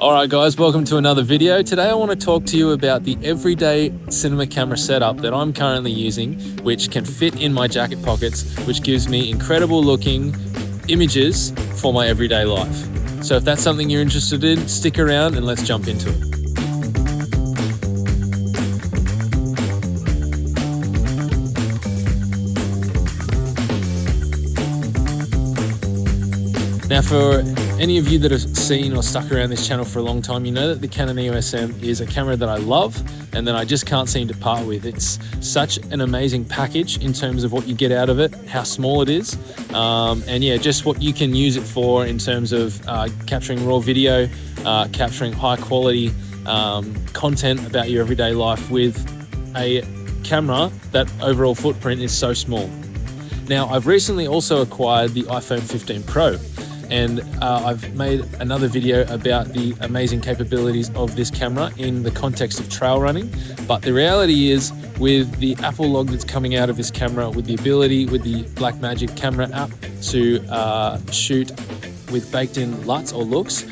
Alright guys, welcome to another video. Today I want to talk to you about the everyday cinema camera setup that I'm currently using, which can fit in my jacket pockets, which gives me incredible looking images for my everyday life. So if that's something you're interested in, stick around and let's jump into it. Now, for any of you that have seen or stuck around this channel for a long time, you know that the Canon EOS M is a camera that I love and that I just can't seem to part with. It's such an amazing package in terms of what you get out of it, how small it is, and yeah, just what you can use it for in terms of capturing raw video, capturing high quality content about your everyday life with a camera that overall footprint is so small. Now, I've recently also acquired the iPhone 15 Pro. And I've made another video about the amazing capabilities of this camera in the context of trail running. But the reality is, with the Apple log that's coming out of this camera, with the ability with the Blackmagic camera app to shoot with baked-in LUTs or looks,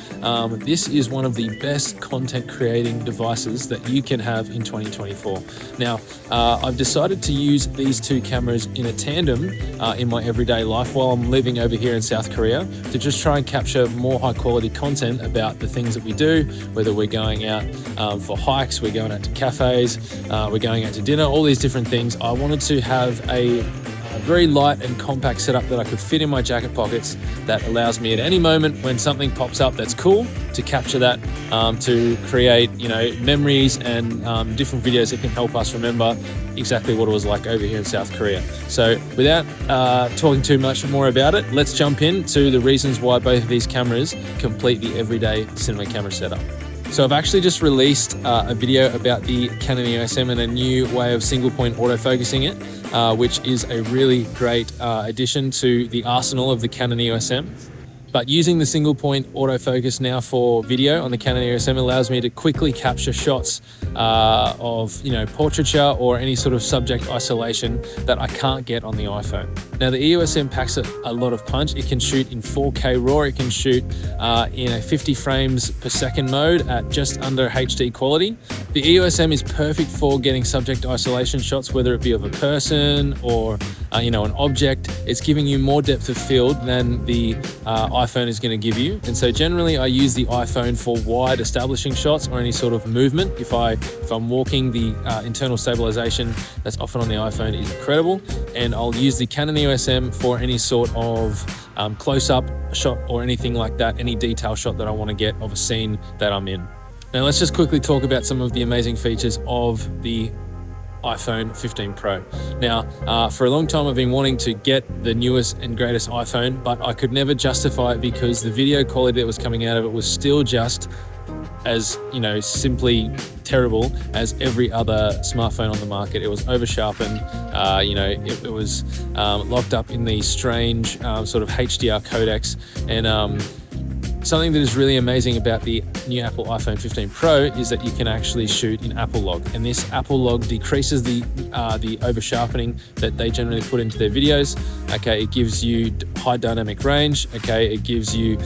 this is one of the best content creating devices that you can have in 2024. Now, I've decided to use these two cameras in a tandem in my everyday life while I'm living over here in South Korea, to just try and capture more high quality content about the things that we do, whether we're going out for hikes, we're going out to cafes, we're going out to dinner, all these different things. I wanted to have a very light and compact setup that I could fit in my jacket pockets that allows me at any moment when something pops up that's cool to capture that, to create, you know, memories and different videos that can help us remember exactly what it was like over here in South Korea. So without talking too much more about it, let's jump into the reasons why both of these cameras complete the everyday cinema camera setup. So I've actually just released a video about the Canon EOS M and a new way of single point autofocusing it, which is a really great addition to the arsenal of the Canon EOS M. But using the single point autofocus now for video on the Canon EOS M allows me to quickly capture shots of, you know, portraiture or any sort of subject isolation that I can't get on the iPhone. Now, the EOS M packs a lot of punch. It can shoot in 4K RAW. It can shoot in a 50 frames per second mode at just under HD quality. The EOS M is perfect for getting subject isolation shots, whether it be of a person or you know, an object. It's giving you more depth of field than the iPhone is going to give you. And so generally I use the iPhone for wide establishing shots or any sort of movement. If I'm walking, the internal stabilization that's often on the iPhone is incredible. And I'll use the Canon EOS M for any sort of close-up shot or anything like that, any detail shot that I want to get of a scene that I'm in. Now let's just quickly talk about some of the amazing features of the iPhone 15 Pro. Now, for a long time I've been wanting to get the newest and greatest iPhone, but I could never justify it because the video quality that was coming out of it was still just as, you know, simply terrible as every other smartphone on the market. It was over sharpened, you know, it was locked up in these strange sort of HDR codecs, and something that is really amazing about the new Apple iPhone 15 Pro is that you can actually shoot in Apple log, and this Apple log decreases the over sharpening that they generally put into their videos. Okay, it gives you high dynamic range. Okay, it gives you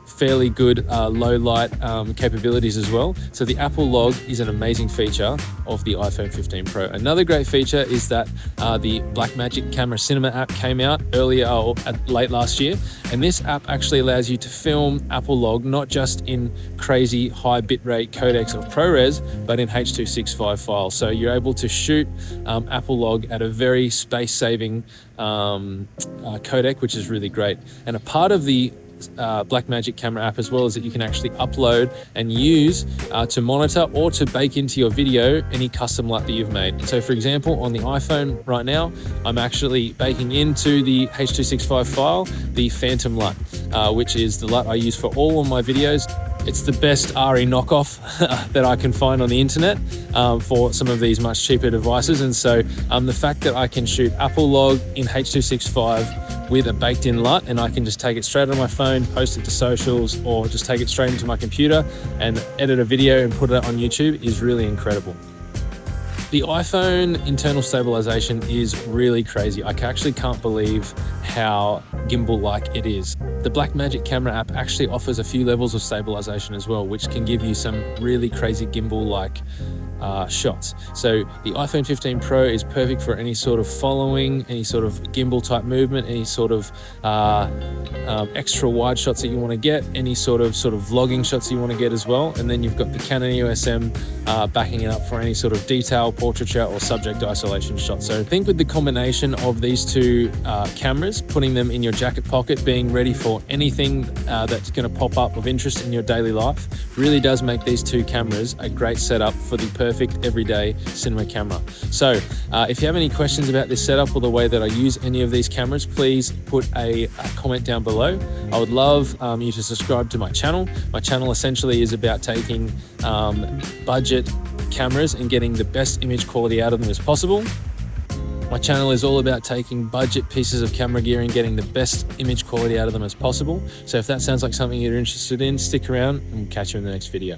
fairly good low light capabilities as well. So the Apple log is an amazing feature of the iPhone 15 Pro. Another great feature is that the Blackmagic Camera Cinema app came out earlier or late last year, and this app actually allows you to film Apple log not just in crazy high bitrate codecs of ProRes, but in H.265 files. So you're able to shoot Apple log at a very space-saving codec, which is really great. And a part of the Blackmagic camera app as well is that you can actually upload and use to monitor or to bake into your video any custom LUT that you've made. So for example, on the iPhone right now, I'm actually baking into the H.265 file the Phantom LUT, which is the LUT I use for all of my videos. It's the best RE knockoff that I can find on the internet for some of these much cheaper devices. And so the fact that I can shoot Apple log in H.265 with a baked in LUT, and I can just take it straight on my phone, post it to socials, or just take it straight into my computer and edit a video and put it on YouTube is really incredible. The iPhone internal stabilization is really crazy. I actually can't believe how gimbal-like it is. The Blackmagic camera app actually offers a few levels of stabilization as well, which can give you some really crazy gimbal-like shots. So the iPhone 15 Pro is perfect for any sort of following, any sort of gimbal type movement, any sort of extra wide shots that you want to get, any sort of vlogging shots you want to get as well. And then you've got the Canon EOS M backing it up for any sort of detail, portraiture or subject isolation shots. So I think with the combination of these two cameras, putting them in your jacket pocket, being ready for anything that's going to pop up of interest in your daily life, really does make these two cameras a great setup for the perfect everyday cinema camera. So if you have any questions about this setup or the way that I use any of these cameras, please put a comment down below. I would love you to subscribe to my channel. My channel essentially is about taking budget cameras and getting the best image quality out of them as possible. My channel is all about taking budget pieces of camera gear and getting the best image quality out of them as possible. So if that sounds like something you're interested in, stick around and we'll catch you in the next video.